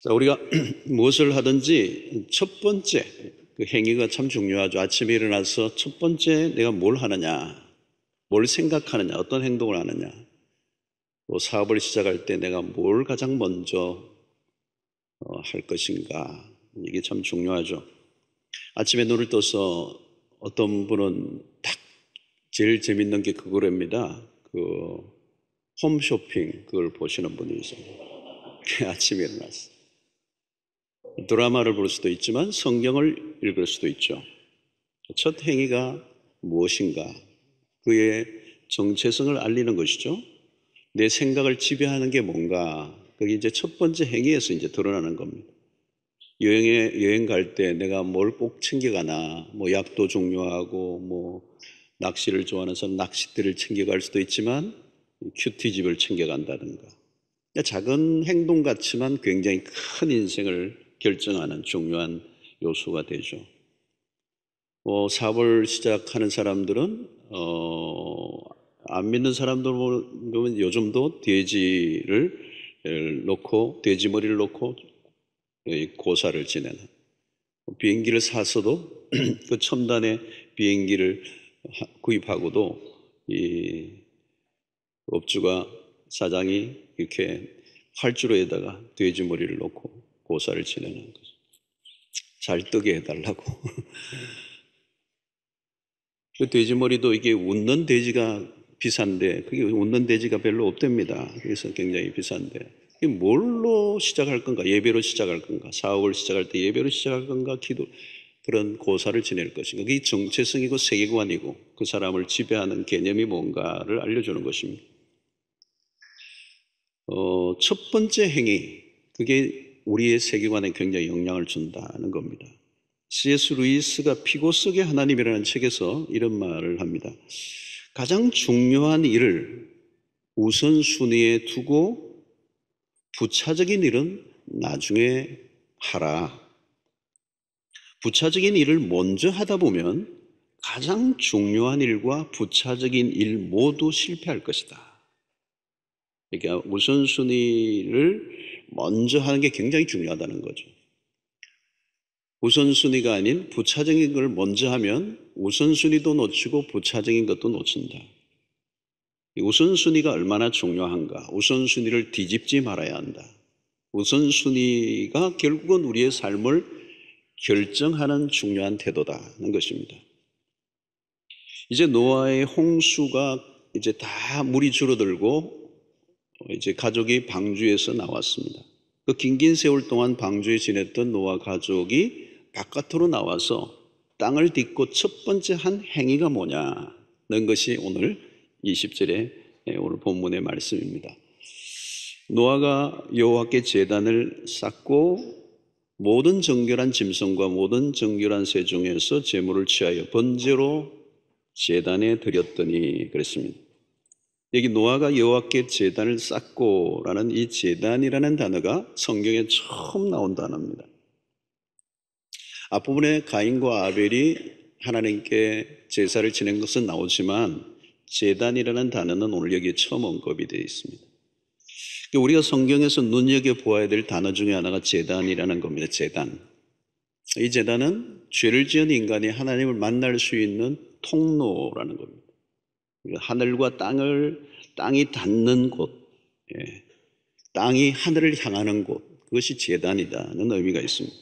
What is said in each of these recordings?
자, 우리가 무엇을 하든지 첫 번째 그 행위가 참 중요하죠. 아침에 일어나서 첫 번째 내가 뭘 하느냐, 뭘 생각하느냐, 어떤 행동을 하느냐, 또 사업을 시작할 때 내가 뭘 가장 먼저 할 것인가, 이게 참 중요하죠. 아침에 눈을 떠서 어떤 분은 딱 제일 재밌는 게 그거랍니다. 그 홈쇼핑 그걸 보시는 분이 있어요. 아침에 일어나서 드라마를 볼 수도 있지만 성경을 읽을 수도 있죠. 첫 행위가 무엇인가? 그의 정체성을 알리는 것이죠. 내 생각을 지배하는 게 뭔가? 그게 이제 첫 번째 행위에서 이제 드러나는 겁니다. 여행 갈 때 내가 뭘 꼭 챙겨가나? 뭐 약도 중요하고, 뭐 낚시를 좋아하는 사람 낚싯대를 챙겨갈 수도 있지만 큐티집을 챙겨간다든가. 작은 행동 같지만 굉장히 큰 인생을 결정하는 중요한 요소가 되죠. 사업을 시작하는 사람들은 안 믿는 사람들 보면 요즘도 돼지를 놓고 돼지 머리를 놓고 고사를 지내는, 비행기를 사서도 그 첨단의 비행기를 구입하고도 이 업주가 사장이 이렇게 활주로에다가 돼지 머리를 놓고 고사를 지내는 거죠. 잘 뜨게 해달라고. 그 돼지 머리도 이게 웃는 돼지가 비싼데 그게 웃는 돼지가 별로 없답니다. 그래서 굉장히 비싼데 이게 뭘로 시작할 건가? 예배로 시작할 건가? 사업을 시작할 때 예배로 시작할 건가? 기도 그런 고사를 지낼 것인가? 그게 정체성이고 세계관이고 그 사람을 지배하는 개념이 뭔가를 알려주는 것입니다. 첫 번째 행위, 그게 우리의 세계관에 굉장히 영향을 준다는 겁니다. C.S. 루이스가 피고 속의 하나님이라는 책에서 이런 말을 합니다. 가장 중요한 일을 우선순위에 두고 부차적인 일은 나중에 하라. 부차적인 일을 먼저 하다 보면 가장 중요한 일과 부차적인 일 모두 실패할 것이다. 그러니까 우선순위를 먼저 하는 게 굉장히 중요하다는 거죠. 우선순위가 아닌 부차적인 걸 먼저 하면 우선순위도 놓치고 부차적인 것도 놓친다. 우선순위가 얼마나 중요한가? 우선순위를 뒤집지 말아야 한다. 우선순위가 결국은 우리의 삶을 결정하는 중요한 태도다는 것입니다. 이제 노아의 홍수가 이제 다 물이 줄어들고 이제 가족이 방주에서 나왔습니다. 그 긴 세월 동안 방주에 지냈던 노아 가족이 바깥으로 나와서 땅을 딛고 첫 번째 한 행위가 뭐냐는 것이 오늘 20절의 오늘 본문의 말씀입니다. 노아가 여호와께 제단을 쌓고 모든 정결한 짐승과 모든 정결한 새 중에서 제물을 취하여 번제로 제단에 드렸더니 그랬습니다. 여기 노아가 여호와께 제단을 쌓고라는 이 제단이라는 단어가 성경에 처음 나온 단어입니다. 앞부분에 가인과 아벨이 하나님께 제사를 지낸 것은 나오지만 제단이라는 단어는 오늘 여기에 처음 언급이 되어 있습니다. 우리가 성경에서 눈여겨보아야 될 단어 중에 하나가 제단이라는 겁니다. 제단. 이 제단은 죄를 지은 인간이 하나님을 만날 수 있는 통로라는 겁니다. 하늘과 땅이 닿는 곳, 땅이 하늘을 향하는 곳, 그것이 제단이다는 의미가 있습니다.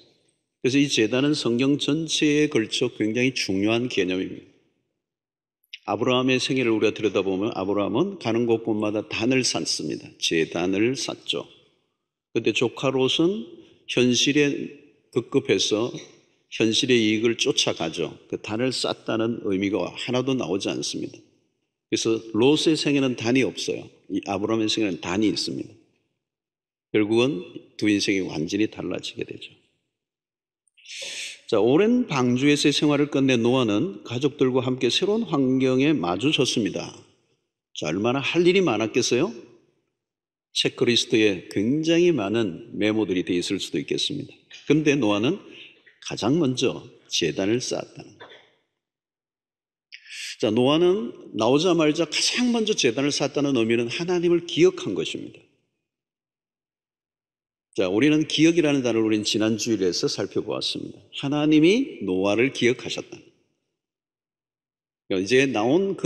그래서 이 제단은 성경 전체에 걸쳐 굉장히 중요한 개념입니다. 아브라함의 생애를 우리가 들여다보면 아브라함은 가는 곳곳마다 단을 쌓습니다. 제단을 쌓죠. 그런데 조카 롯은 현실에 급급해서 현실의 이익을 쫓아가죠. 그 단을 쌓다는 의미가 하나도 나오지 않습니다. 그래서 롯의 생애는 단이 없어요. 이 아브라함의 생애는 단이 있습니다. 결국은 두 인생이 완전히 달라지게 되죠. 자, 오랜 방주에서의 생활을 끝낸 노아는 가족들과 함께 새로운 환경에 마주쳤습니다. 자, 얼마나 할 일이 많았겠어요? 체크리스트에 굉장히 많은 메모들이 되어 있을 수도 있겠습니다. 그런데 노아는 가장 먼저 제단을 쌓았다는 거예요. 자, 노아는 나오자마자 가장 먼저 제단을 쌓았다는 의미는 하나님을 기억한 것입니다. 자, 우리는 기억이라는 단어를 우리는 지난 주일에서 살펴보았습니다. 하나님이 노아를 기억하셨다. 그러니까 이제 나온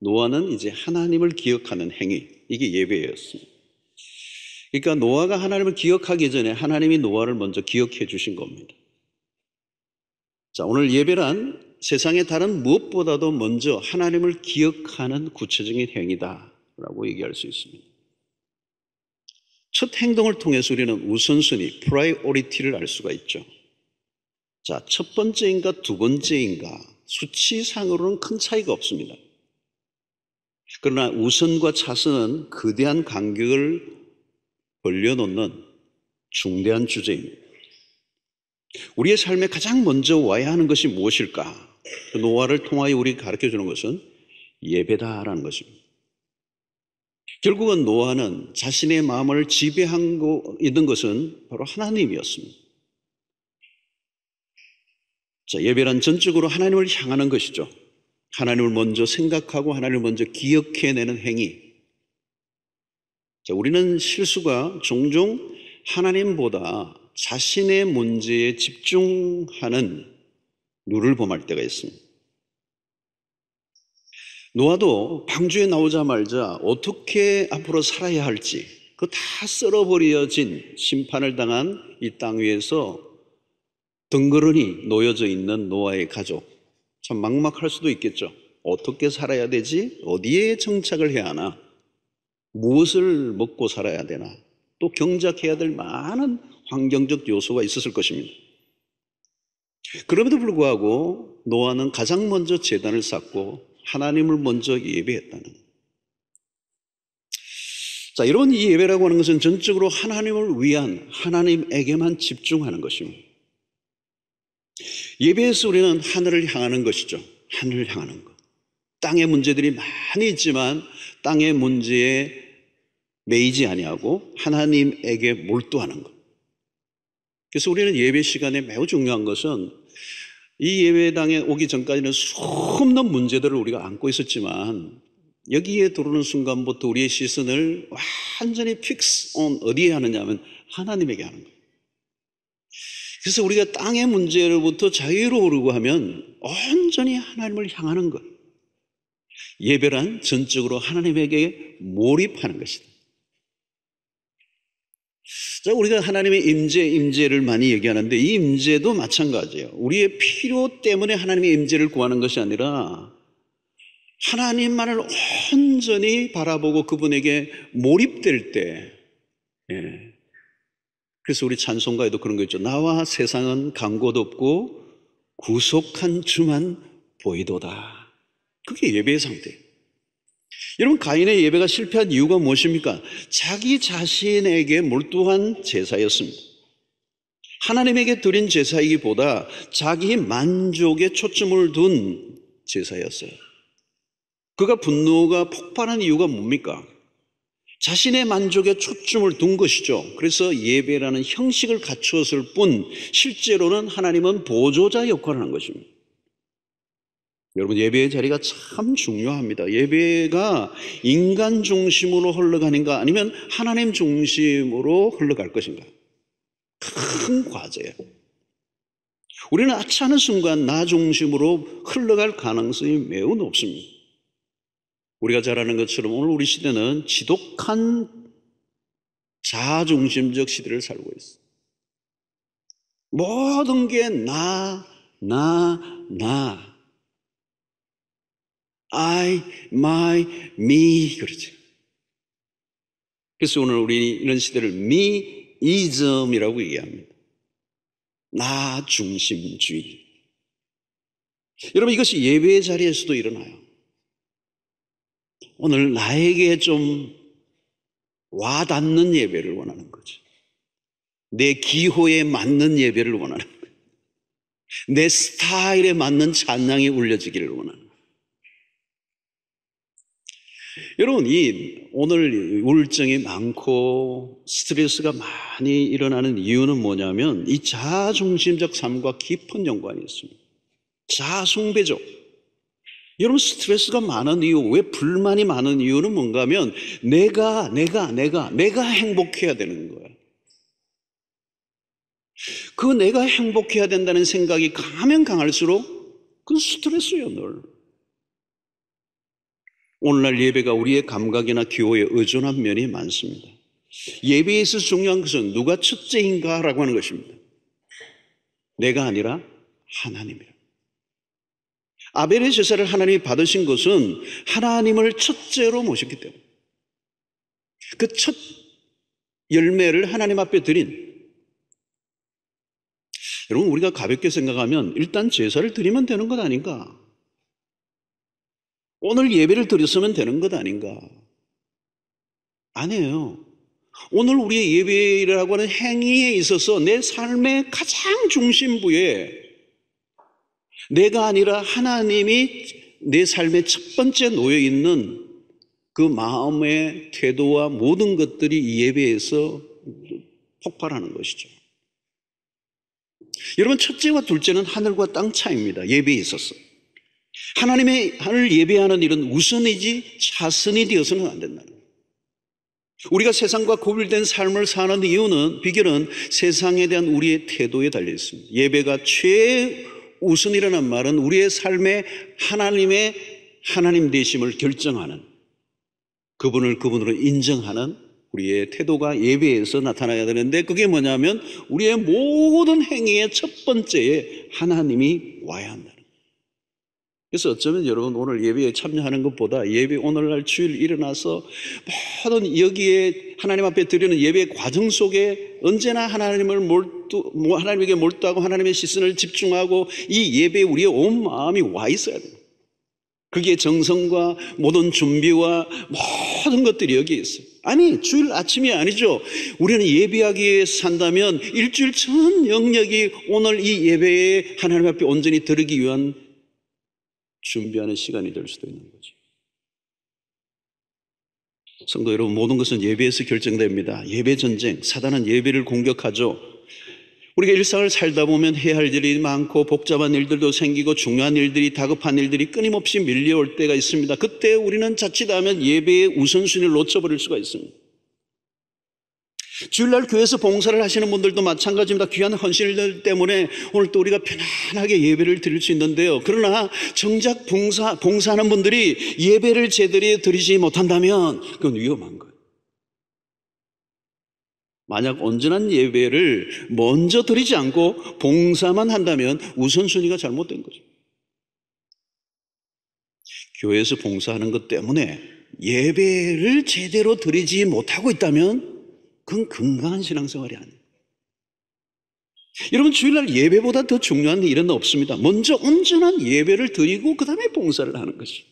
노아는 이제 하나님을 기억하는 행위, 이게 예배였습니다. 그러니까 노아가 하나님을 기억하기 전에 하나님이 노아를 먼저 기억해 주신 겁니다. 자, 오늘 예배란 세상의 다른 무엇보다도 먼저 하나님을 기억하는 구체적인 행위다라고 얘기할 수 있습니다. 첫 행동을 통해서 우리는 우선순위, 프라이오리티를 알 수가 있죠. 자, 첫 번째인가 두 번째인가 수치상으로는 큰 차이가 없습니다. 그러나 우선과 차선은 거대한 간격을 벌려놓는 중대한 주제입니다. 우리의 삶에 가장 먼저 와야 하는 것이 무엇일까? 노아를 통하여 우리에게 가르쳐주는 것은 예배다라는 것입니다. 결국은 노아는 자신의 마음을 지배하고 있는 것은 바로 하나님이었습니다. 자, 예배란 전적으로 하나님을 향하는 것이죠. 하나님을 먼저 생각하고 하나님을 먼저 기억해내는 행위. 자, 우리는 실수가 종종 하나님보다 자신의 문제에 집중하는 룰을 범할 때가 있습니다. 노아도 방주에 나오자마자 어떻게 앞으로 살아야 할지 그 다 썰어버려진 심판을 당한 이 땅 위에서 덩그러니 놓여져 있는 노아의 가족, 참 막막할 수도 있겠죠. 어떻게 살아야 되지? 어디에 정착을 해야 하나? 무엇을 먹고 살아야 되나? 또 경작해야 될 많은 환경적 요소가 있었을 것입니다. 그럼에도 불구하고 노아는 가장 먼저 제단을 쌓고 하나님을 먼저 예배했다는. 자, 여러분, 이 예배라고 하는 것은 전적으로 하나님을 위한, 하나님에게만 집중하는 것입니다. 예배에서 우리는 하늘을 향하는 것이죠. 하늘을 향하는 것. 땅의 문제들이 많이 있지만 땅의 문제에 매이지 아니하고 하나님에게 몰두하는 것. 그래서 우리는 예배 시간에 매우 중요한 것은 이 예배당에 오기 전까지는 수없는 문제들을 우리가 안고 있었지만 여기에 들어오는 순간부터 우리의 시선을 완전히 픽스 온 어디에 하느냐 하면 하나님에게 하는 거예요. 그래서 우리가 땅의 문제로부터 자유로우려고 하면 온전히 하나님을 향하는 것. 예배란 전적으로 하나님에게 몰입하는 것이다. 자, 우리가 하나님의 임재를 많이 얘기하는데 이 임재도 마찬가지예요. 우리의 필요 때문에 하나님의 임재를 구하는 것이 아니라 하나님만을 온전히 바라보고 그분에게 몰입될 때, 그래서 우리 찬송가에도 그런 거 있죠. 나와 세상은 간 곳 없고 구속한 주만 보이도다. 그게 예배의 상태예요. 여러분, 가인의 예배가 실패한 이유가 무엇입니까? 자기 자신에게 몰두한 제사였습니다. 하나님에게 드린 제사이기보다 자기 만족에 초점을 둔 제사였어요. 그가 분노가 폭발한 이유가 뭡니까? 자신의 만족에 초점을 둔 것이죠. 그래서 예배라는 형식을 갖추었을 뿐 실제로는 하나님은 보조자 역할을 한 것입니다. 여러분, 예배의 자리가 참 중요합니다. 예배가 인간 중심으로 흘러가는가 아니면 하나님 중심으로 흘러갈 것인가? 큰 과제예요. 우리는 아차하는 순간 나 중심으로 흘러갈 가능성이 매우 높습니다. 우리가 잘 아는 것처럼 오늘 우리 시대는 지독한 자아중심적 시대를 살고 있어요. 모든 게 나. I, my, me 그러죠. 그래서 오늘 우리 이런 시대를 meism이라고 얘기합니다. 나 중심주의. 여러분, 이것이 예배의 자리에서도 일어나요. 오늘 나에게 좀 와닿는 예배를 원하는 거죠. 내 기호에 맞는 예배를 원하는 거예요. 내 스타일에 맞는 찬양이 울려지기를 원하는 거예요. 여러분, 오늘 우울증이 많고 스트레스가 많이 일어나는 이유는 뭐냐면 이 자아중심적 삶과 깊은 연관이 있습니다. 자아숭배죠. 여러분, 스트레스가 많은 이유, 왜 불만이 많은 이유는 뭔가 하면 내가 행복해야 되는 거예요. 그 내가 행복해야 된다는 생각이 강하면 강할수록 그건 스트레스예요, 늘. 오늘날 예배가 우리의 감각이나 기호에 의존한 면이 많습니다. 예배에 있어서 중요한 것은 누가 첫째인가라고 하는 것입니다. 내가 아니라 하나님이라. 아벨의 제사를 하나님이 받으신 것은 하나님을 첫째로 모셨기 때문에 그 첫 열매를 하나님 앞에 드린, 여러분 우리가 가볍게 생각하면 일단 제사를 드리면 되는 것 아닌가? 오늘 예배를 드렸으면 되는 것 아닌가? 아니에요. 오늘 우리의 예배라고 하는 행위에 있어서 내 삶의 가장 중심부에 내가 아니라 하나님이 내 삶의 첫 번째 놓여 있는 그 마음의 태도와 모든 것들이 이 예배에서 폭발하는 것이죠. 여러분, 첫째와 둘째는 하늘과 땅 차이입니다. 예배에 있어서 하나님의 하늘 예배하는 일은 우선이지 차선이 되어서는 안 된다는 거예요. 우리가 세상과 구별된 삶을 사는 이유는, 비결은 세상에 대한 우리의 태도에 달려 있습니다. 예배가 최우선이라는 말은 우리의 삶에 하나님의 하나님 되심을 결정하는, 그분을 그분으로 인정하는 우리의 태도가 예배에서 나타나야 되는데, 그게 뭐냐면 우리의 모든 행위의 첫 번째에 하나님이 와야 한다는 거예요. 그래서 어쩌면 여러분 오늘 예배에 참여하는 것보다 예배 오늘날 주일 일어나서 모든 여기에 하나님 앞에 드리는 예배 과정 속에 언제나 하나님에게 몰두하고 하나님의 시선을 집중하고 이 예배에 우리의 온 마음이 와 있어야 돼요. 그게 정성과 모든 준비와 모든 것들이 여기에 있어요. 아니, 주일 아침이 아니죠. 우리는 예배하기 위해 산다면 일주일 전 영역이 오늘 이 예배에 하나님 앞에 온전히 드리기 위한 준비하는 시간이 될 수도 있는 거죠. 성도 여러분, 모든 것은 예배에서 결정됩니다. 예배 전쟁, 사단은 예배를 공격하죠. 우리가 일상을 살다 보면 해야 할 일이 많고 복잡한 일들도 생기고 중요한 일들이, 다급한 일들이 끊임없이 밀려올 때가 있습니다. 그때 우리는 자칫하면 예배의 우선순위를 놓쳐버릴 수가 있습니다. 주일날 교회에서 봉사를 하시는 분들도 마찬가지입니다. 귀한 헌신들 때문에 오늘 또 우리가 편안하게 예배를 드릴 수 있는데요. 그러나 정작 봉사하는 분들이 예배를 제대로 드리지 못한다면 그건 위험한 거예요. 만약 온전한 예배를 먼저 드리지 않고 봉사만 한다면 우선순위가 잘못된 거죠. 교회에서 봉사하는 것 때문에 예배를 제대로 드리지 못하고 있다면 그건 건강한 신앙생활이 아니에요. 여러분, 주일날 예배보다 더 중요한 일은 없습니다. 먼저 온전한 예배를 드리고 그 다음에 봉사를 하는 것이.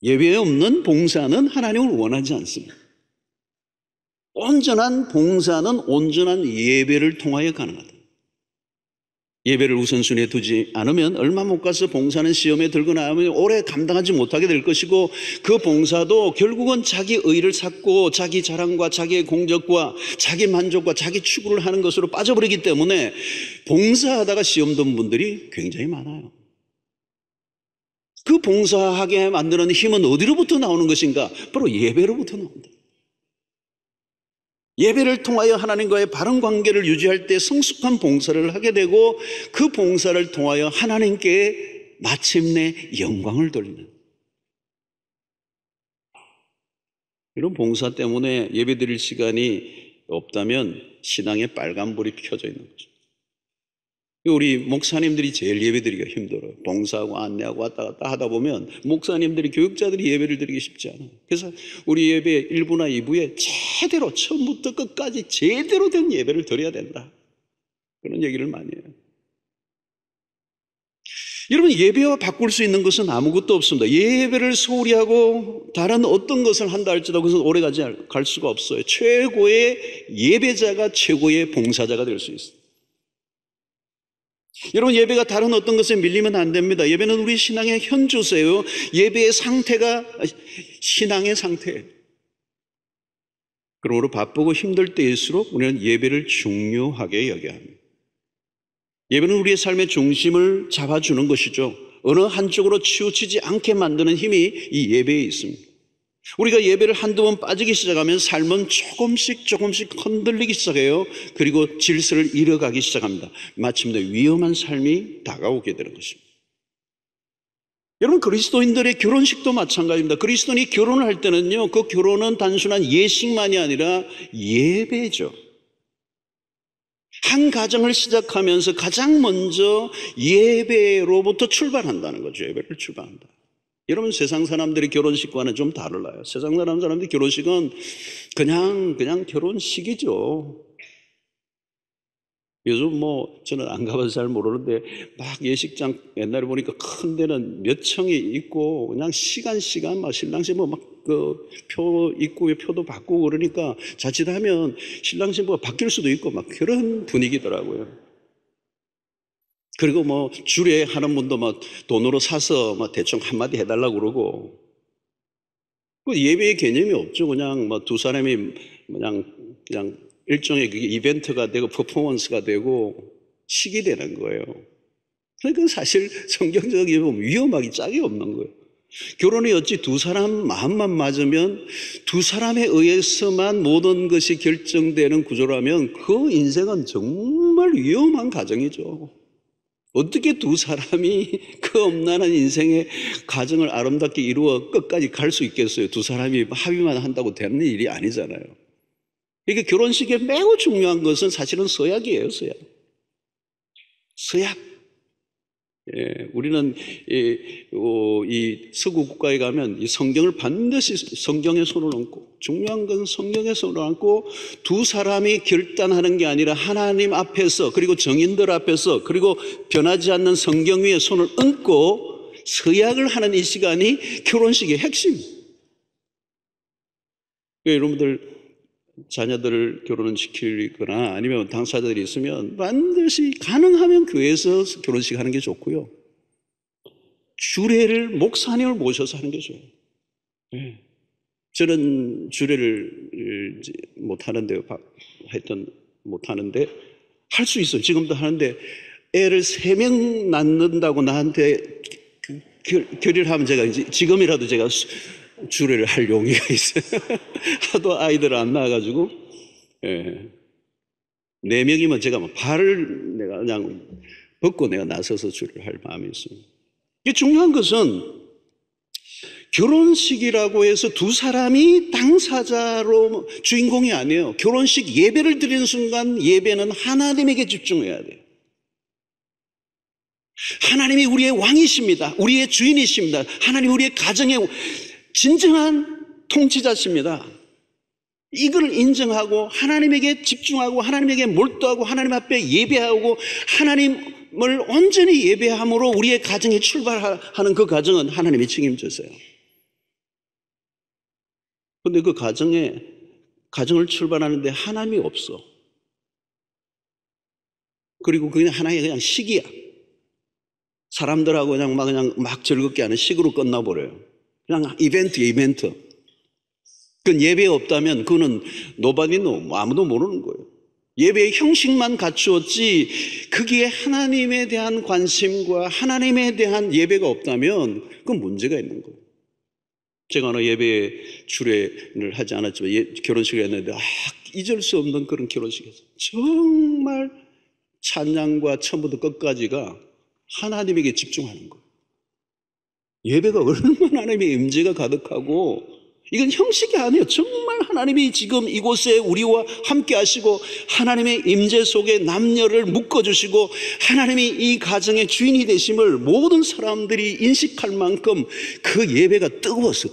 예배에 없는 봉사는 하나님을 원하지 않습니다. 온전한 봉사는 온전한 예배를 통하여 가능하다. 예배를 우선순위에 두지 않으면 얼마 못 가서 봉사는 시험에 들고 나면 오래 감당하지 못하게 될 것이고, 그 봉사도 결국은 자기 의를 찾고 자기 자랑과 자기의 공적과 자기 만족과 자기 추구를 하는 것으로 빠져버리기 때문에 봉사하다가 시험 든 분들이 굉장히 많아요. 그 봉사하게 만드는 힘은 어디로부터 나오는 것인가? 바로 예배로부터 나온다. 예배를 통하여 하나님과의 바른 관계를 유지할 때 성숙한 봉사를 하게 되고, 그 봉사를 통하여 하나님께 마침내 영광을 돌리는, 이런 봉사 때문에 예배드릴 시간이 없다면 신앙에 빨간불이 켜져 있는 거죠. 우리 목사님들이 제일 예배드리기가 힘들어요. 봉사하고 안내하고 왔다 갔다 하다 보면 목사님들이, 교육자들이 예배를 드리기 쉽지 않아요. 그래서 우리 예배 1부나 2부에 제대로 처음부터 끝까지 제대로 된 예배를 드려야 된다, 그런 얘기를 많이 해요. 여러분, 예배와 바꿀 수 있는 것은 아무것도 없습니다. 예배를 소홀히 하고 다른 어떤 것을 한다 할지라도 그것은 오래 갈 수가 없어요. 최고의 예배자가 최고의 봉사자가 될 수 있어요. 여러분, 예배가 다른 어떤 것에 밀리면 안 됩니다. 예배는 우리 신앙의 현주소예요. 예배의 상태가 신앙의 상태예요. 그러므로 바쁘고 힘들 때일수록 우리는 예배를 중요하게 여겨야 합니다. 예배는 우리의 삶의 중심을 잡아주는 것이죠. 어느 한쪽으로 치우치지 않게 만드는 힘이 이 예배에 있습니다. 우리가 예배를 한두 번 빠지기 시작하면 삶은 조금씩 흔들리기 시작해요. 그리고 질서를 잃어가기 시작합니다. 마침내 위험한 삶이 다가오게 되는 것입니다. 여러분, 그리스도인들의 결혼식도 마찬가지입니다. 그리스도인이 결혼을 할 때는요, 그 결혼은 단순한 예식만이 아니라 예배죠. 한 가정을 시작하면서 가장 먼저 예배로부터 출발한다는 거죠. 예배를 출발한다. 여러분, 세상 사람들의 결혼식과는 좀 달라요. 세상 사람들의 결혼식은 그냥 결혼식이죠. 요즘 저는 안 가봐서 잘 모르는데 막 예식장 옛날에 보니까 큰 데는 몇 층이 있고 그냥 시간 막 신랑 신부 막 그 표 입구에 표도 바꾸고 그러니까 자칫하면 신랑 신부가 바뀔 수도 있고 막 그런 분위기더라고요. 그리고 줄에 하는 분도 막 돈으로 사서 대충 한마디 해달라고 그러고, 그 예배의 개념이 없죠. 그냥 두 사람이 그냥 일종의 그게 이벤트가 되고 퍼포먼스가 되고 식이 되는 거예요. 그러니까 사실 성경적으로 보면 위험하기 짝이 없는 거예요. 결혼이 어찌 두 사람 마음만 맞으면 두 사람에 의해서만 모든 것이 결정되는 구조라면 그 인생은 정말 위험한 가정이죠. 어떻게 두 사람이 그 엄난한 인생의 가정을 아름답게 이루어 끝까지 갈 수 있겠어요? 두 사람이 합의만 한다고 되는 일이 아니잖아요. 이게 결혼식에 매우 중요한 것은 사실은 서약이에요, 서약. 서약. 예, 우리는 이 서구 국가에 가면 이 성경을 반드시 성경에 손을 얹고, 중요한 건 성경에 손을 얹고 두 사람이 결단하는 게 아니라 하나님 앞에서, 그리고 정인들 앞에서, 그리고 변하지 않는 성경 위에 손을 얹고 서약을 하는 이 시간이 결혼식의 핵심. 여러분들 자녀들을 결혼을 시키거나 아니면 당사자들이 있으면 반드시 가능하면 교회에서 결혼식 하는 게 좋고요. 주례를 목사님을 모셔서 하는 게 좋아요. 네. 저는 주례를 못하는데요. 하여튼 못하는데 할 수 있어요. 지금도 하는데 애를 3명 낳는다고 나한테 결의를 하면 제가 이제 지금이라도 제가 주례를 할 용의가 있어요. 하도 아이들 안 낳아가지고, 예. 4명이면 제가 발을 내가 그냥 벗고 내가 나서서 주례를 할 마음이 있습니다. 이게 중요한 것은 결혼식이라고 해서 두 사람이 당사자로 주인공이 아니에요. 결혼식 예배를 드리는 순간 예배는 하나님에게 집중해야 돼요. 하나님이 우리의 왕이십니다. 우리의 주인이십니다. 하나님 우리의 가정의 진정한 통치자십니다. 이걸 인정하고 하나님에게 집중하고 하나님에게 몰두하고 하나님 앞에 예배하고 하나님을 온전히 예배함으로 우리의 가정에 출발하는 그 가정은 하나님이 책임져서요. 그런데 그 가정을 출발하는데 하나님이 없어. 그리고 그냥 하나의 그냥 식이야. 사람들하고 그냥 막 즐겁게 하는 식으로 끝나버려요. 그냥 이벤트. 그건 예배 없다면 그거는 nobody know, 아무도 모르는 거예요. 예배의 형식만 갖추었지 거기에 하나님에 대한 관심과 하나님에 대한 예배가 없다면 그건 문제가 있는 거예요. 제가 어느 예배에 주례를 하지 않았지만 결혼식을 했는데 잊을 수 없는 그런 결혼식이었어요. 정말 찬양과 처음부터 끝까지가 하나님에게 집중하는 거예요. 예배가 얼마나 하나님의 임재가 가득하고, 이건 형식이 아니에요. 정말 하나님이 지금 이곳에 우리와 함께 하시고 하나님의 임재 속에 남녀를 묶어주시고 하나님이 이 가정의 주인이 되심을 모든 사람들이 인식할 만큼 그 예배가 뜨거웠어.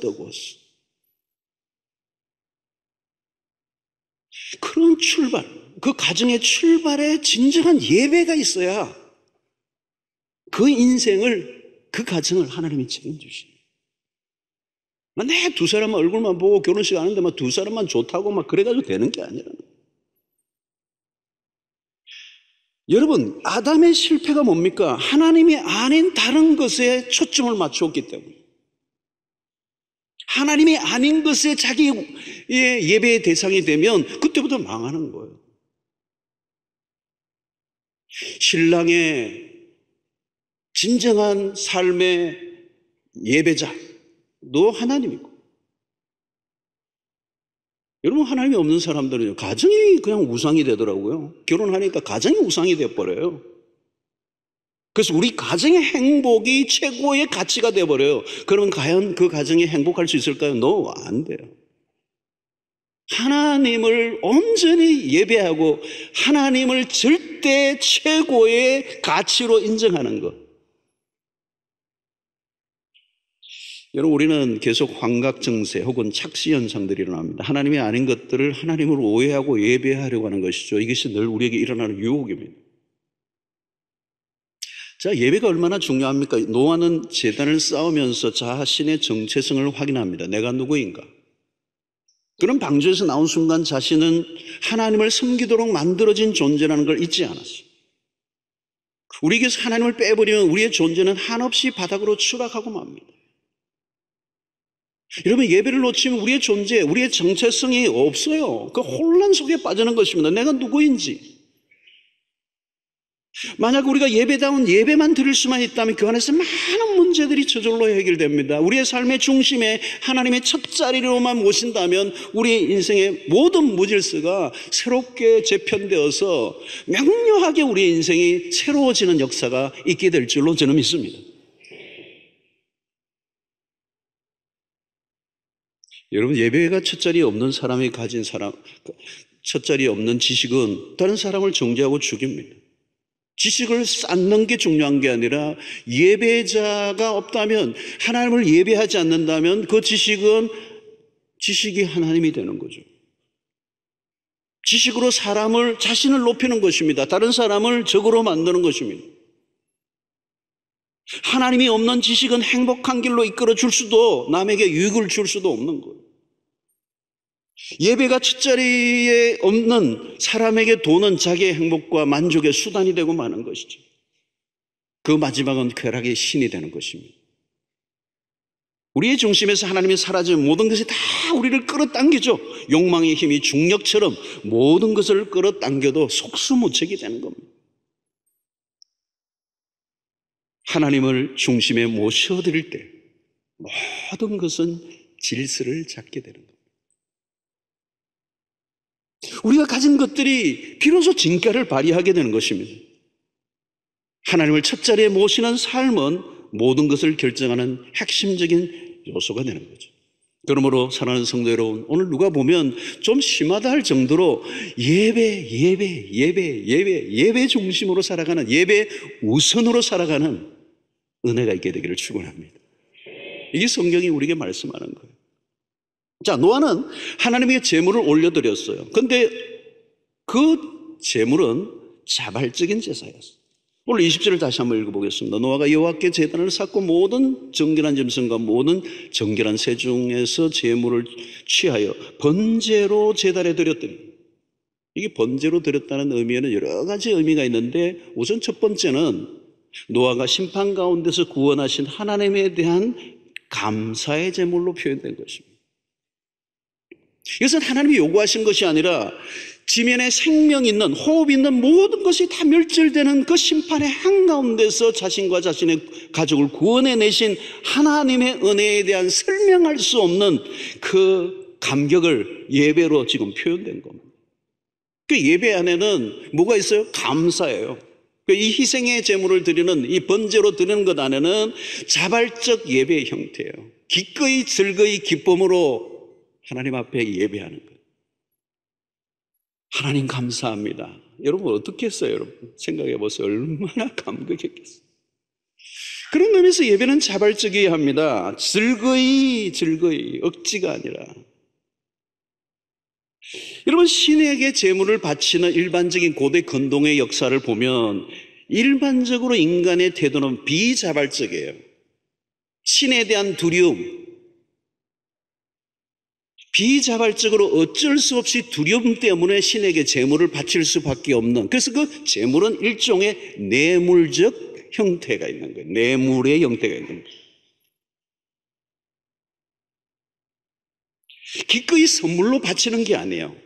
그런 출발, 그 가정의 출발에 진정한 예배가 있어야 그 인생을, 그 가정을 하나님이 책임주시니. 내 두 사람만 얼굴만 보고 결혼식 하는데 두 사람만 좋다고 그래가지고 되는 게 아니라. 여러분, 아담의 실패가 뭡니까? 하나님이 아닌 다른 것에 초점을 맞추었기 때문에. 하나님이 아닌 것에 자기의 예배의 대상이 되면 그때부터 망하는 거예요. 신랑의 진정한 삶의 예배자도 하나님이고 여러분, 하나님이 없는 사람들은요, 가정이 그냥 우상이 되더라고요. 결혼하니까 가정이 우상이 되어버려요. 그래서 우리 가정의 행복이 최고의 가치가 되어버려요. 그러면 과연 그 가정이 행복할 수 있을까요? No, 안 돼요. 하나님을 온전히 예배하고 하나님을 절대 최고의 가치로 인정하는 것. 여러분, 우리는 계속 환각증세 혹은 착시현상들이 일어납니다. 하나님이 아닌 것들을 하나님으로 오해하고 예배하려고 하는 것이죠. 이것이 늘 우리에게 일어나는 유혹입니다. 자, 예배가 얼마나 중요합니까? 노아는 제단을 쌓으면서 자신의 정체성을 확인합니다. 내가 누구인가? 그런 방주에서 나온 순간 자신은 하나님을 섬기도록 만들어진 존재라는 걸 잊지 않았어요. 우리에게서 하나님을 빼버리면 우리의 존재는 한없이 바닥으로 추락하고 맙니다. 여러분, 예배를 놓치면 우리의 존재, 우리의 정체성이 없어요. 그 혼란 속에 빠지는 것입니다. 내가 누구인지. 만약 우리가 예배다운 예배만 드릴 수만 있다면 그 안에서 많은 문제들이 저절로 해결됩니다. 우리의 삶의 중심에 하나님의 첫 자리로만 모신다면 우리의 인생의 모든 무질서가 새롭게 재편되어서 명료하게 우리의 인생이 새로워지는 역사가 있게 될 줄로 저는 믿습니다. 여러분, 예배가 첫 자리에 없는 사람이 가진 첫 자리에 없는 지식은 다른 사람을 정죄하고 죽입니다. 지식을 쌓는 게 중요한 게 아니라 예배자가 없다면, 하나님을 예배하지 않는다면 그 지식이 하나님이 되는 거죠. 지식으로 자신을 높이는 것입니다. 다른 사람을 적으로 만드는 것입니다. 하나님이 없는 지식은 행복한 길로 이끌어 줄 수도 남에게 유익을 줄 수도 없는 거예요. 예배가 첫 자리에 없는 사람에게 돈은 자기의 행복과 만족의 수단이 되고 마는 것이죠. 그 마지막은 쾌락의 신이 되는 것입니다. 우리의 중심에서 하나님이 사라지면 모든 것이 다 우리를 끌어당기죠. 욕망의 힘이 중력처럼 모든 것을 끌어당겨도 속수무책이 되는 겁니다. 하나님을 중심에 모셔드릴 때 모든 것은 질서를 잡게 되는 겁니다. 우리가 가진 것들이 비로소 진가를 발휘하게 되는 것입니다. 하나님을 첫 자리에 모시는 삶은 모든 것을 결정하는 핵심적인 요소가 되는 거죠. 그러므로 사랑하는 성도 여러분, 오늘 누가 보면 좀 심하다 할 정도로 예배 중심으로 살아가는, 예배 우선으로 살아가는 은혜가 있게 되기를 축원합니다. 이게 성경이 우리에게 말씀하는 거예요. 자, 노아는 하나님에게 제물을 올려드렸어요. 그런데 그 제물은 자발적인 제사였어요. 오늘 20절을 다시 한번 읽어보겠습니다. 노아가 여호와께 제단을 쌓고 모든 정결한 짐승과 모든 정결한 새 중에서 제물을 취하여 번제로 제단에 드렸더니, 이게 번제로 드렸다는 의미에는 여러 가지 의미가 있는데, 우선 첫 번째는 노아가 심판 가운데서 구원하신 하나님에 대한 감사의 제물로 표현된 것입니다. 이것은 하나님이 요구하신 것이 아니라 지면에 생명 있는, 호흡 있는 모든 것이 다 멸절되는 그 심판의 한가운데서 자신과 자신의 가족을 구원해내신 하나님의 은혜에 대한 설명할 수 없는 그 감격을 예배로 지금 표현된 겁니다. 그 예배 안에는 뭐가 있어요? 감사예요. 이 희생의 제물을 드리는, 이 번제로 드리는 것 안에는 자발적 예배의 형태예요. 기꺼이 즐거이 기쁨으로 하나님 앞에 예배하는 것. 하나님 감사합니다. 여러분 어떻게 했어요? 여러분 생각해 보세요. 얼마나 감격했겠어요. 그런 의미에서 예배는 자발적이어야 합니다. 즐거이 억지가 아니라. 여러분, 신에게 제물을 바치는 일반적인 고대 건동의 역사를 보면 일반적으로 인간의 태도는 비자발적이에요. 신에 대한 두려움, 비자발적으로 어쩔 수 없이 두려움 때문에 신에게 제물을 바칠 수밖에 없는, 그래서 그 제물은 일종의 뇌물적 형태가 있는 거예요. 뇌물의 형태가 있는 거예요. 기꺼이 선물로 바치는 게 아니에요.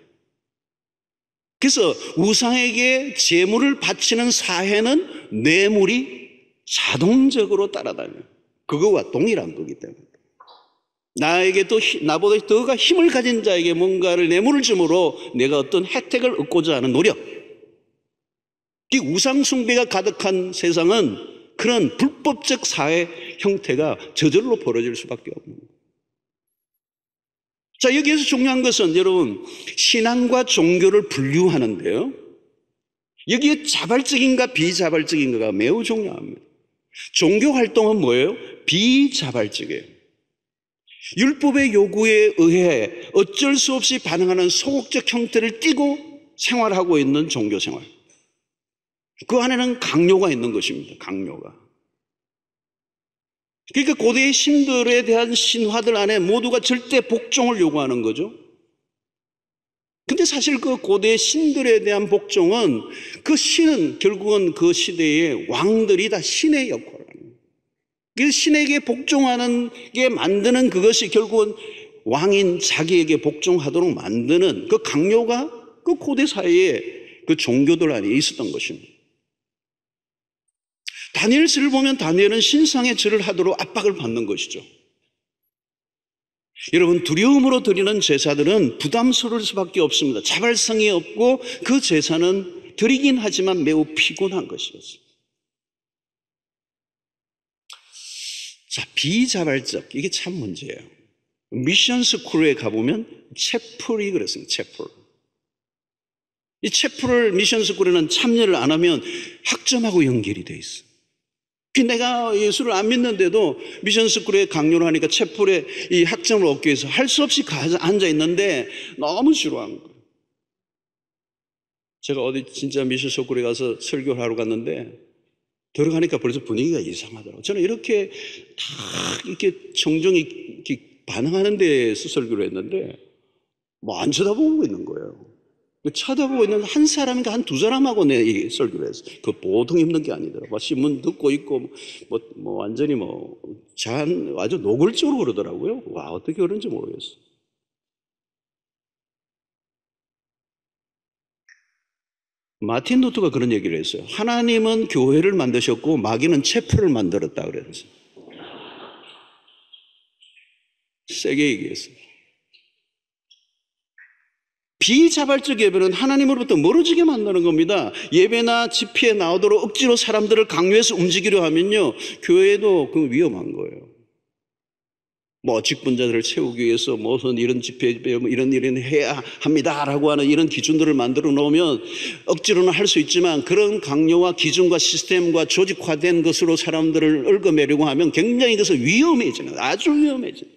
그래서 우상에게 제물을 바치는 사회는 뇌물이 자동적으로 따라다녀요. 그거와 동일한 거기 때문에. 나에게 또 나보다 더가 힘을 가진 자에게 뭔가를 뇌물을 줌으로 내가 어떤 혜택을 얻고자 하는 노력. 이 우상 숭배가 가득한 세상은 그런 불법적 사회 형태가 저절로 벌어질 수밖에 없는 거예요. 자, 여기에서 중요한 것은 여러분, 신앙과 종교를 분류하는데요, 여기에 자발적인가 비자발적인가가 매우 중요합니다. 종교 활동은 뭐예요? 비자발적이에요. 율법의 요구에 의해 어쩔 수 없이 반응하는 소극적 형태를 띠고 생활하고 있는 종교 생활. 그 안에는 강요가 있는 것입니다. 강요가. 그러니까 고대의 신들에 대한 신화들 안에 모두가 절대 복종을 요구하는 거죠. 근데 사실 그 고대 신들에 대한 복종은, 그 신은 결국은 그 시대의 왕들이 다 신의 역할을 하는 거예요. 그 신에게 복종하는 게 만드는, 그것이 결국은 왕인 자기에게 복종하도록 만드는 그 강요가 그 고대 사회에 그 종교들 안에 있었던 것입니다. 다니엘서를 보면 다니엘은 신상의 절을 하도록 압박을 받는 것이죠. 여러분, 두려움으로 드리는 제사들은 부담스러울 수밖에 없습니다. 자발성이 없고 그 제사는 드리긴 하지만 매우 피곤한 것이었어요. 자, 비자발적, 이게 참 문제예요. 미션 스쿨에 가보면 채플이 그랬습니다. 채플. 이 채플을 미션 스쿨에는 참여를 안 하면 학점하고 연결이 돼 있어요. 내가 예수를 안 믿는데도 미션 스쿨에 강요를 하니까 채플에 이 학점을 얻기 위해서 할 수 없이 앉아 있는데 너무 지루한 거예요. 제가 어디 진짜 미션 스쿨에 가서 설교를 하러 갔는데 들어가니까 벌써 분위기가 이상하더라고요. 저는 이렇게 다 이렇게 청정이 이렇게 반응하는 데서 설교를 했는데 뭐 안 쳐다보고 있는 거예요. 쳐다보고 있는 한 사람인가 한 두 사람하고 내 설교를 했어요. 그 보통 힘든 게 아니더라고요. 신문 듣고 있고 완전히 아주 노골적으로 그러더라고요. 와, 어떻게 그런지 모르겠어요. 마틴 루터가 그런 얘기를 했어요. 하나님은 교회를 만드셨고 마귀는 체포를 만들었다 그랬어요. 세게 얘기했어요. 비자발적 예배는 하나님으로부터 멀어지게 만드는 겁니다. 예배나 집회에 나오도록 억지로 사람들을 강요해서 움직이려 하면요, 교회도 그 위험한 거예요. 직분자들을 채우기 위해서 무슨 이런 집회, 이런 일은 해야 합니다라고 하는 이런 기준들을 만들어 놓으면 억지로는 할 수 있지만, 그런 강요와 기준과 시스템과 조직화된 것으로 사람들을 얽어매려고 하면 굉장히 그것은 위험해지는, 아주 위험해져요.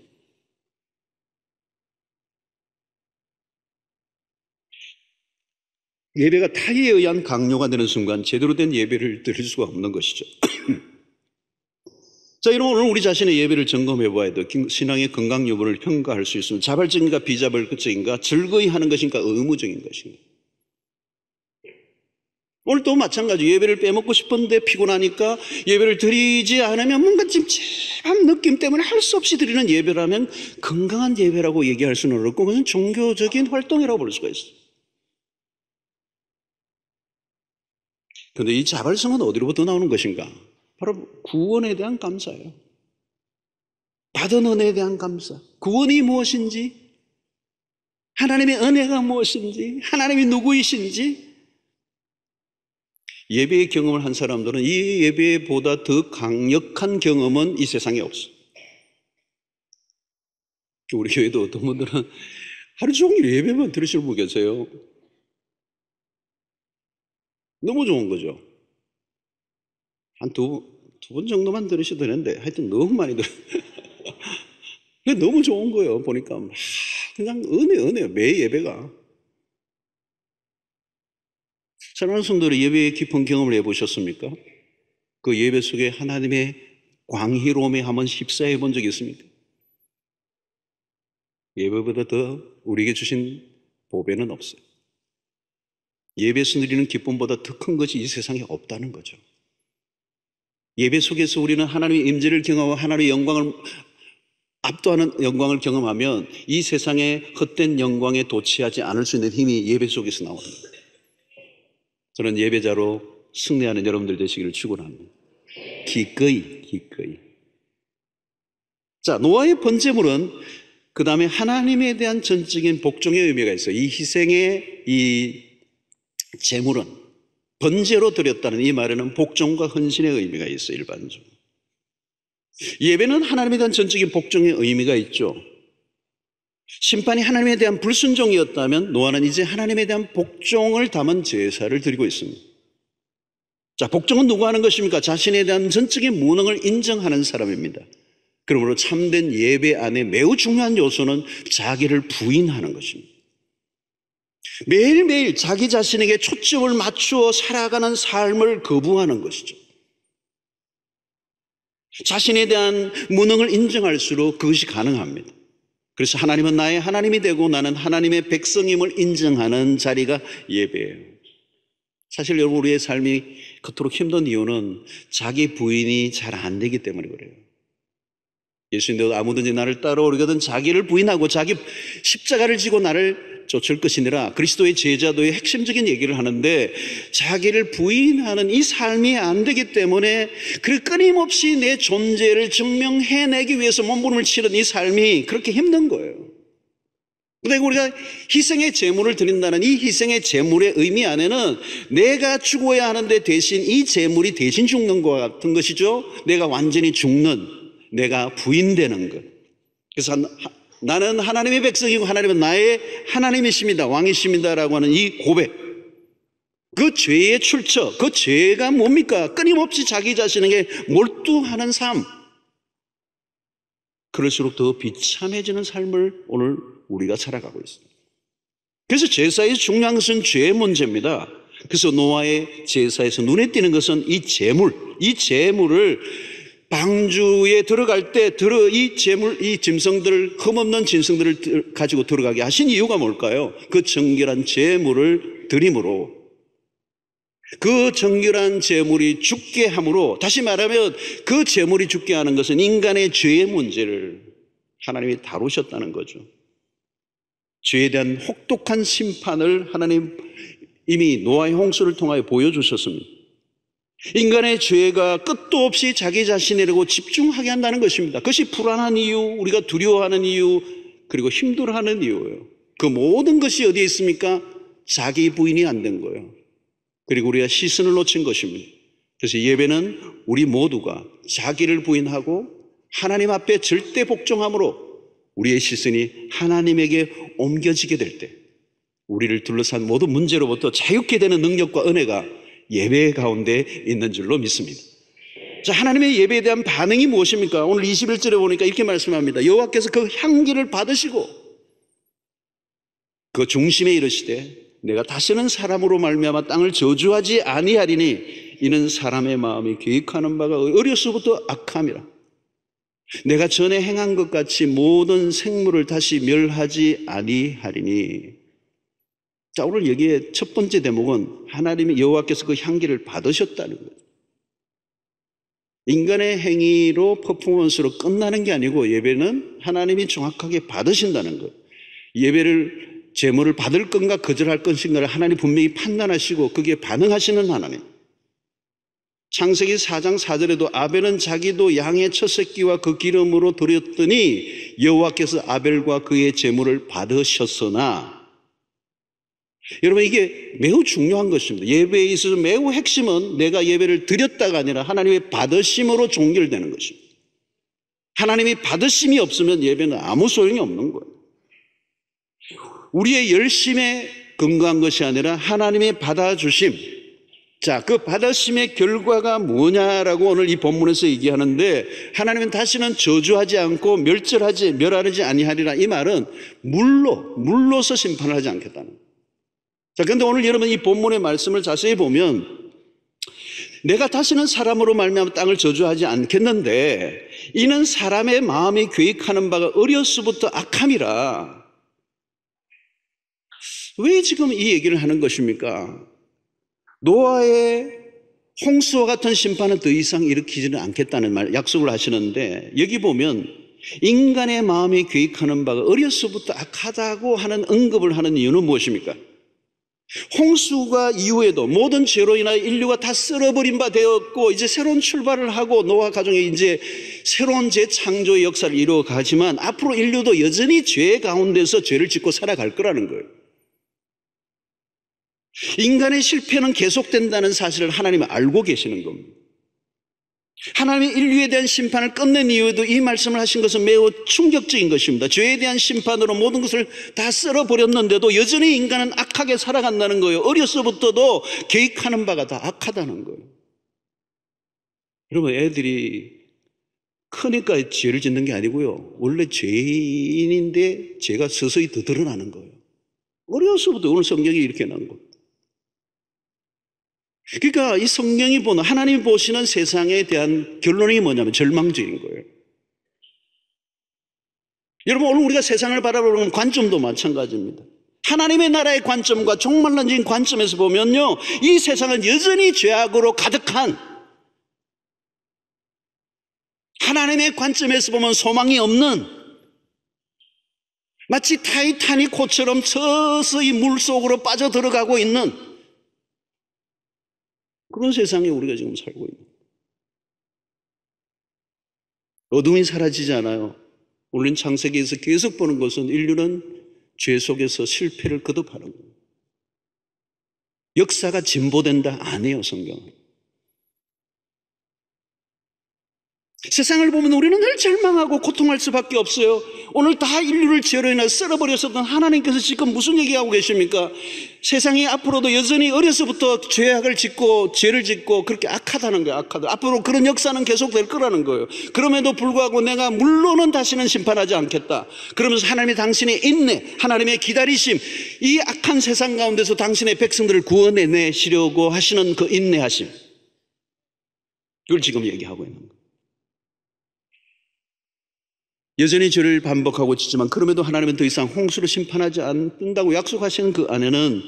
예배가 타의에 의한 강요가 되는 순간 제대로 된 예배를 드릴 수가 없는 것이죠. 자, 여러분, 오늘 우리 자신의 예배를 점검해 봐야 돼요. 신앙의 건강 여부를 평가할 수 있으면 자발적인가 비자발적인가, 즐거이 하는 것인가 의무적인 것인가. 오늘 또 마찬가지, 예배를 빼먹고 싶은데 피곤하니까 예배를 드리지 않으면 뭔가 찜찜한 느낌 때문에 할 수 없이 드리는 예배라면 건강한 예배라고 얘기할 수는 없고 그것은 종교적인 활동이라고 볼 수가 있어요. 그런데 이 자발성은 어디로부터 나오는 것인가? 바로 구원에 대한 감사예요. 받은 은혜에 대한 감사. 구원이 무엇인지, 하나님의 은혜가 무엇인지, 하나님이 누구이신지. 예배의 경험을 한 사람들은 이 예배보다 더 강력한 경험은 이 세상에 없어요. 우리 교회도 어떤 분들은 하루 종일 예배만 들으시는 분 계세요. 너무 좋은 거죠. 한 두 번 정도만 들으셔도 되는데 하여튼 너무 많이 들어요. 너무 좋은 거예요. 보니까 그냥 은혜예요. 매 예배가. 사랑하는 성도들, 예배의 깊은 경험을 해보셨습니까? 그 예배 속에 하나님의 광희로움에 한번 휩싸여 본 적이 있습니까? 예배보다 더 우리에게 주신 보배는 없어요. 예배에서 누리는 기쁨보다 더 큰 것이 이 세상에 없다는 거죠. 예배 속에서 우리는 하나님의 임재를 경험하고 하나님의 영광을 압도하는 영광을 경험하면 이 세상의 헛된 영광에 도취하지 않을 수 있는 힘이 예배 속에서 나옵니다. 저는 예배자로 승리하는 여러분들 되시기를 축원합니다. 기꺼이. 자, 노아의 번제물은 그 다음에 하나님에 대한 전적인 복종의 의미가 있어요. 이 희생의 이 제물은 번제로 드렸다는 이 말에는 복종과 헌신의 의미가 있어요. 일반적으로 예배는 하나님에 대한 전적인 복종의 의미가 있죠. 심판이 하나님에 대한 불순종이었다면 노아는 이제 하나님에 대한 복종을 담은 제사를 드리고 있습니다. 자, 복종은 누가 하는 것입니까? 자신에 대한 전적인 무능을 인정하는 사람입니다. 그러므로 참된 예배 안에 매우 중요한 요소는 자기를 부인하는 것입니다. 매일매일 자기 자신에게 초점을 맞추어 살아가는 삶을 거부하는 것이죠. 자신에 대한 무능을 인정할수록 그것이 가능합니다. 그래서 하나님은 나의 하나님이 되고 나는 하나님의 백성임을 인정하는 자리가 예배예요. 사실 여러분, 우리의 삶이 그토록 힘든 이유는 자기 부인이 잘 안 되기 때문에 그래요. 예수님도 아무든지 나를 따라오려거든 자기를 부인하고 자기 십자가를 지고 나를 쫓을 것이니라. 그리스도의 제자도의 핵심적인 얘기를 하는데, 자기를 부인하는 이 삶이 안 되기 때문에 그 끊임없이 내 존재를 증명해내기 위해서 몸부림을 치는 이 삶이 그렇게 힘든 거예요. 그런데 우리가 희생의 제물을 드린다는 이 희생의 제물의 의미 안에는 내가 죽어야 하는데 대신 이 제물이 대신 죽는 것 같은 것이죠. 내가 완전히 죽는, 내가 부인되는 것. 그래서 나는 하나님의 백성이고 하나님은 나의 하나님이십니다, 왕이십니다라고 하는 이 고백, 그 죄의 출처, 그 죄가 뭡니까? 끊임없이 자기 자신에게 몰두하는 삶. 그럴수록 더 비참해지는 삶을 오늘 우리가 살아가고 있습니다. 그래서 제사의 중요한 것은 죄의 문제입니다. 그래서 노아의 제사에서 눈에 띄는 것은 이 제물을 방주에 들어갈 때 이 제물, 이 짐승들을, 흠없는 짐승들을 가지고 들어가게 하신 이유가 뭘까요? 그 정결한 제물을 드림으로, 그 정결한 제물이 죽게 함으로, 다시 말하면 그 제물이 죽게 하는 것은 인간의 죄의 문제를 하나님이 다루셨다는 거죠. 죄에 대한 혹독한 심판을 하나님 이미 노아의 홍수를 통하여 보여주셨습니다. 인간의 죄가 끝도 없이 자기 자신이라고 집중하게 한다는 것입니다. 그것이 불안한 이유, 우리가 두려워하는 이유, 그리고 힘들어하는 이유예요. 그 모든 것이 어디에 있습니까? 자기 부인이 안 된 거예요. 그리고 우리가 시선을 놓친 것입니다. 그래서 예배는 우리 모두가 자기를 부인하고 하나님 앞에 절대 복종함으로 우리의 시선이 하나님에게 옮겨지게 될 때, 우리를 둘러싼 모든 문제로부터 자유케 되는 능력과 은혜가 예배 가운데 있는 줄로 믿습니다. 자, 하나님의 예배에 대한 반응이 무엇입니까? 오늘 21절에 보니까 이렇게 말씀합니다. 여호와께서 그 향기를 받으시고 그 중심에 이르시되 내가 다시는 사람으로 말미암아 땅을 저주하지 아니하리니 이는 사람의 마음이 계획하는 바가 어려서부터 악함이라. 내가 전에 행한 것 같이 모든 생물을 다시 멸하지 아니하리니. 자, 오늘 여기에 첫 번째 대목은 하나님의 여호와께서 그 향기를 받으셨다는 거예요. 인간의 행위로 퍼포먼스로 끝나는 게 아니고 예배는 하나님이 정확하게 받으신다는 거예요. 예배를 제물을 받을 건가 거절할 것인가를 하나님 분명히 판단하시고 거기에 반응하시는 하나님. 창세기 4장 4절에도 아벨은 자기도 양의 첫 새끼와 그 기름으로 드렸더니 여호와께서 아벨과 그의 제물을 받으셨으나. 여러분, 이게 매우 중요한 것입니다. 예배에 있어서 매우 핵심은 내가 예배를 드렸다가 아니라 하나님의 받으심으로 종결되는 것입니다. 하나님이 받으심이 없으면 예배는 아무 소용이 없는 거예요. 우리의 열심에 근거한 것이 아니라 하나님의 받아주심. 자, 그 받으심의 결과가 뭐냐라고 오늘 이 본문에서 얘기하는데, 하나님은 다시는 저주하지 않고 멸하지 아니하리라. 이 말은 물로서 심판을 하지 않겠다는 거예요. 자, 그런데 오늘 여러분 이 본문의 말씀을 자세히 보면 내가 다시는 사람으로 말미암아 땅을 저주하지 않겠는데 이는 사람의 마음이 계획하는 바가 어려서부터 악함이라. 왜 지금 이 얘기를 하는 것입니까? 노아의 홍수와 같은 심판은 더 이상 일으키지는 않겠다는 약속을 하시는데, 여기 보면 인간의 마음이 계획하는 바가 어려서부터 악하다고 하는 언급을 하는 이유는 무엇입니까? 홍수가 이후에도 모든 죄로 인하여 인류가 다 썰어버린 바 되었고 이제 새로운 출발을 하고 노아 가정에 이제 새로운 재창조의 역사를 이루어가지만 앞으로 인류도 여전히 죄 가운데서 죄를 짓고 살아갈 거라는 거예요. 인간의 실패는 계속된다는 사실을 하나님은 알고 계시는 겁니다. 하나님이 인류에 대한 심판을 끝낸 이유에도 이 말씀을 하신 것은 매우 충격적인 것입니다. 죄에 대한 심판으로 모든 것을 다 썰어버렸는데도 여전히 인간은 악하게 살아간다는 거예요. 어려서부터도 계획하는 바가 다 악하다는 거예요. 여러분, 애들이 크니까 죄를 짓는 게 아니고요, 원래 죄인인데 죄가 서서히 더 드러나는 거예요. 어려서부터 오늘 성경이 이렇게 나온 거예요. 그러니까 이 성경이 보는, 하나님이 보시는 세상에 대한 결론이 뭐냐면 절망적인 거예요. 여러분, 오늘 우리가 세상을 바라보는 관점도 마찬가지입니다. 하나님의 나라의 관점과 종말론적인 관점에서 보면요, 이 세상은 여전히 죄악으로 가득한, 하나님의 관점에서 보면 소망이 없는, 마치 타이타닉호처럼 서서히 물속으로 빠져들어가고 있는 그런 세상에 우리가 지금 살고 있는 거예요. 어둠이 사라지지 않아요. 오늘 창세기에서 계속 보는 것은 인류는 죄 속에서 실패를 거듭하는 거예요. 역사가 진보된다 아니에요, 성경은. 세상을 보면 우리는 늘 절망하고 고통할 수밖에 없어요. 오늘 다 인류를 죄로 인해 썰어버렸었던 하나님께서 지금 무슨 얘기하고 계십니까? 세상이 앞으로도 여전히 어려서부터 죄악을 짓고 죄를 짓고 그렇게 악하다는 거예요. 악하다. 앞으로 그런 역사는 계속될 거라는 거예요. 그럼에도 불구하고 내가 물론은 다시는 심판하지 않겠다. 그러면서 하나님이 당신의 인내, 하나님의 기다리심, 이 악한 세상 가운데서 당신의 백성들을 구원해내시려고 하시는 그 인내하심, 그걸 지금 얘기하고 있는 거예요. 여전히 죄를 반복하고 짓지만 그럼에도 하나님은 더 이상 홍수로 심판하지 않는다고 약속하시는 그 안에는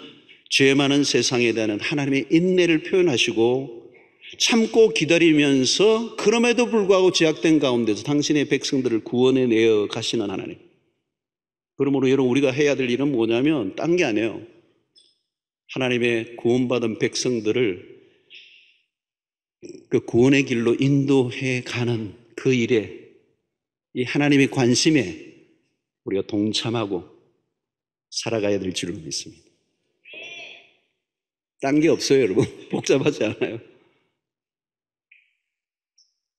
죄 많은 세상에 대한 하나님의 인내를 표현하시고 참고 기다리면서 그럼에도 불구하고 죄악된 가운데서 당신의 백성들을 구원해내어 가시는 하나님. 그러므로 여러분, 우리가 해야 될 일은 뭐냐면 딴 게 아니에요. 하나님의 구원받은 백성들을 그 구원의 길로 인도해 가는 그 일에, 이 하나님의 관심에 우리가 동참하고 살아가야 될 줄로 믿습니다. 딴 게 없어요, 여러분. 복잡하지 않아요.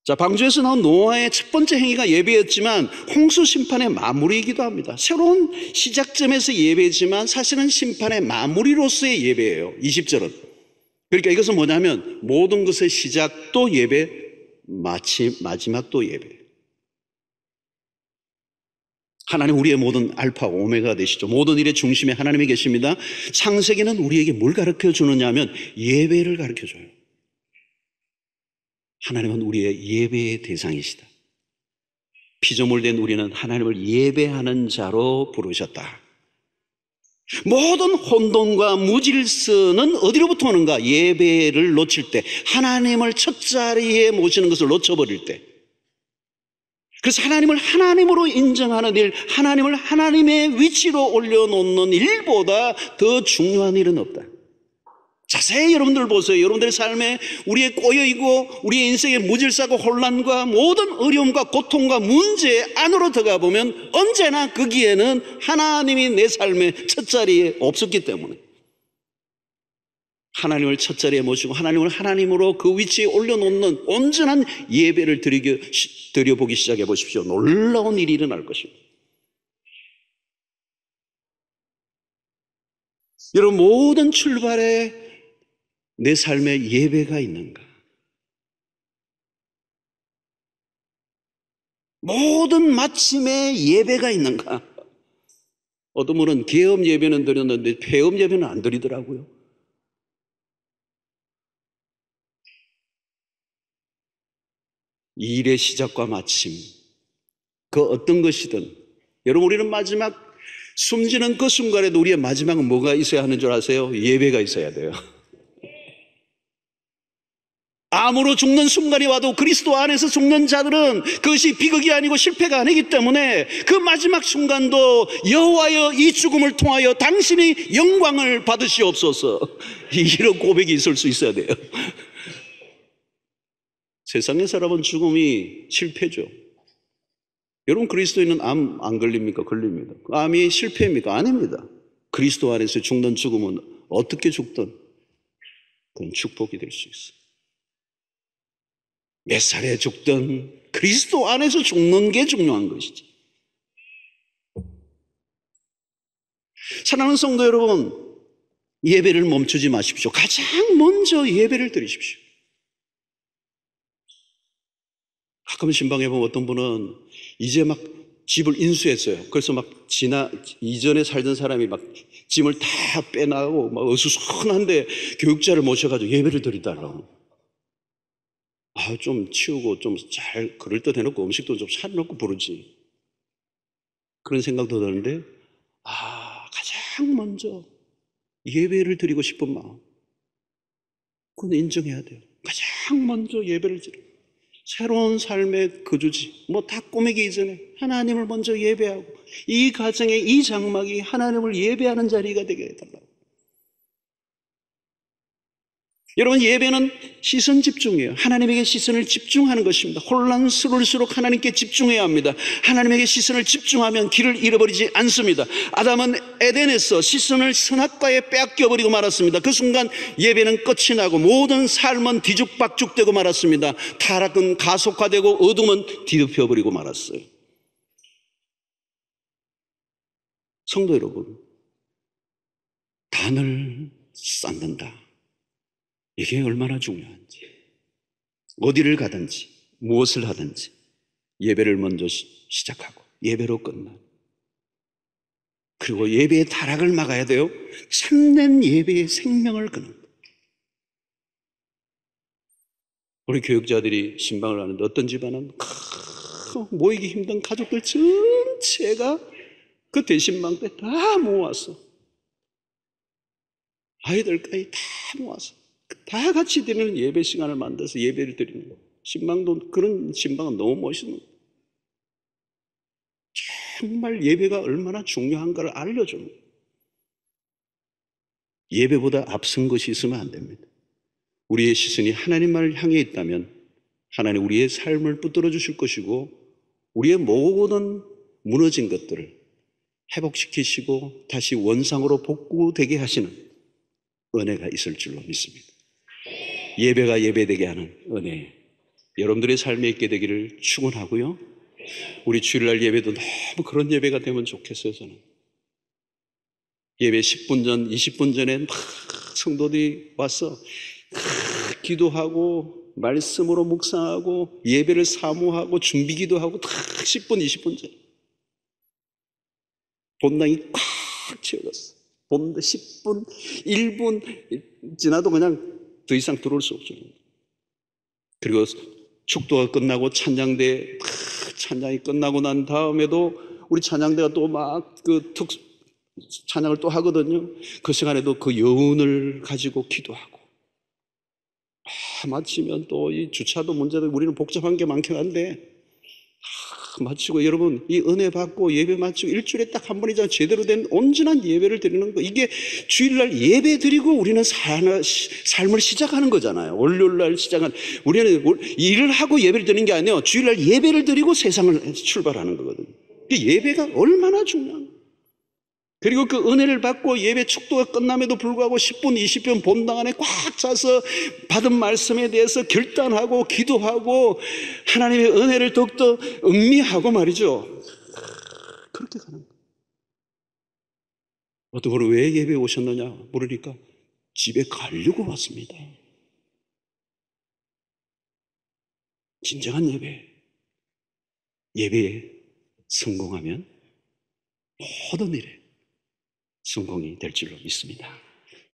자, 방주에서 나온 노아의 첫 번째 행위가 예배였지만 홍수 심판의 마무리이기도 합니다. 새로운 시작점에서 예배지만 사실은 심판의 마무리로서의 예배예요. 20절은. 그러니까 이것은 뭐냐면 모든 것의 시작도 예배, 마지막도 예배. 하나님 우리의 모든 알파 오메가 되시죠. 모든 일의 중심에 하나님이 계십니다. 창세기는 우리에게 뭘 가르쳐 주느냐 하면 예배를 가르쳐 줘요. 하나님은 우리의 예배의 대상이시다. 피조물된 우리는 하나님을 예배하는 자로 부르셨다. 모든 혼돈과 무질서는 어디로부터 오는가? 예배를 놓칠 때, 하나님을 첫 자리에 모시는 것을 놓쳐버릴 때. 그래서 하나님을 하나님으로 인정하는 일, 하나님을 하나님의 위치로 올려놓는 일보다 더 중요한 일은 없다. 자세히 여러분들 보세요. 여러분들의 삶에 우리의 꼬여있고 우리의 인생의 무질서하고 혼란과 모든 어려움과 고통과 문제 안으로 들어가 보면 언제나 거기에는 하나님이 내 삶의 첫 자리에 없었기 때문에 하나님을 첫 자리에 모시고 하나님을 하나님으로 그 위치에 올려놓는 온전한 예배를 드려보기 시작해 보십시오. 놀라운 일이 일어날 것입니다. 여러분, 모든 출발에 내 삶에 예배가 있는가? 모든 마침에 예배가 있는가? 어떤 분은 계엄 예배는 드렸는데 폐업 예배는 안 드리더라고요. 일의 시작과 마침, 그 어떤 것이든, 여러분, 우리는 마지막 숨지는 그 순간에도 우리의 마지막은 뭐가 있어야 하는 줄 아세요? 예배가 있어야 돼요. 암으로 죽는 순간이 와도 그리스도 안에서 죽는 자들은 그것이 비극이 아니고 실패가 아니기 때문에 그 마지막 순간도 여호와여 이 죽음을 통하여 당신이 영광을 받으시옵소서, 이런 고백이 있을 수 있어야 돼요. 세상의 사람은 죽음이 실패죠. 여러분, 그리스도인은 암 안 걸립니까? 걸립니다. 암이 실패입니까? 아닙니다. 그리스도 안에서 죽는 죽음은 어떻게 죽든 그건 축복이 될 수 있어요. 몇 살에 죽든 그리스도 안에서 죽는 게 중요한 것이지. 사랑하는 성도 여러분, 예배를 멈추지 마십시오. 가장 먼저 예배를 드리십시오. 가끔 신방에 보면 어떤 분은 이제 막 집을 인수했어요. 그래서 막 이전에 살던 사람이 막 짐을 다 빼나가고 막 어수선한데 교육자를 모셔가지고 예배를 드리달라고. 좀 치우고 좀 잘 그럴듯 해놓고 음식도 좀 차려놓고 부르지. 그런 생각도 드는데, 가장 먼저 예배를 드리고 싶은 마음, 그건 인정해야 돼요. 가장 먼저 예배를 드리고 새로운 삶의 거주지 다 꾸미기 이전에 하나님을 먼저 예배하고 이 가정의 이 장막이 하나님을 예배하는 자리가 되게 해달라고. 여러분, 예배는 시선 집중이에요. 하나님에게 시선을 집중하는 것입니다. 혼란스러울수록 하나님께 집중해야 합니다. 하나님에게 시선을 집중하면 길을 잃어버리지 않습니다. 아담은 에덴에서 시선을 선악과에 빼앗겨버리고 말았습니다. 그 순간 예배는 끝이 나고 모든 삶은 뒤죽박죽되고 말았습니다. 타락은 가속화되고 어둠은 뒤덮여버리고 말았어요. 성도 여러분, 단을 쌓는다, 이게 얼마나 중요한지. 어디를 가든지 무엇을 하든지 예배를 먼저 시작하고 예배로 끝나. 그리고 예배의 타락을 막아야 돼요. 참된 예배의 생명을 거는 것. 우리 교육자들이 신방을 하는데 어떤 집안은 모이기 힘든 가족들 전체가 그 대신방 때 다 모아서, 아이들까지 다 모아서 다 같이 드리는 예배 시간을 만들어서 예배를 드리는 거예요. 신방도, 그런 신방은 너무 멋있는 거예요. 정말 예배가 얼마나 중요한가를 알려주는 거예요. 예배보다 앞선 것이 있으면 안 됩니다. 우리의 시선이 하나님만을 향해 있다면 하나님 우리의 삶을 붙들어 주실 것이고 우리의 모든 무너진 것들을 회복시키시고 다시 원상으로 복구되게 하시는 은혜가 있을 줄로 믿습니다. 예배가 예배되게 하는 은혜, 여러분들의 삶에 있게 되기를 축원하고요. 우리 주일날 예배도 너무 그런 예배가 되면 좋겠어요. 저는 예배 10분 전, 20분 전에 막 성도들이 와서 기도하고 말씀으로 묵상하고 예배를 사모하고 준비기도 하고 다 10분, 20분 전 본당이 꽉 채워졌어. 본당 10분, 1분 지나도 그냥 더 이상 들어올 수 없죠. 그리고 축도가 끝나고 찬양대 찬양이 끝나고 난 다음에도 우리 찬양대가 또 막 찬양을 또 하거든요. 그 시간에도 그 여운을 가지고 기도하고 마치면 또 이 주차도 문제도 우리는 복잡한 게 많긴 한데 마치고 여러분 이 은혜 받고 예배 마치고 일주일에 딱 한 번이잖아요. 제대로 된 온전한 예배를 드리는 거. 이게 주일날 예배 드리고 우리는 삶을 시작하는 거잖아요. 월요일날 시작한, 우리는 일을 하고 예배를 드리는 게 아니에요. 주일날 예배를 드리고 세상을 출발하는 거거든요. 예배가 얼마나 중요한 거예요. 그리고 그 은혜를 받고 예배 축도가 끝남에도 불구하고 10분, 20분 본당 안에 꽉 차서 받은 말씀에 대해서 결단하고 기도하고 하나님의 은혜를 더욱더 음미하고 말이죠. 그렇게 가는 거예요. 어떤 분은 왜 예배에 오셨느냐 물으니까 집에 가려고 왔습니다. 진정한 예배에 성공하면 모든 일에 성공이 될 줄로 믿습니다.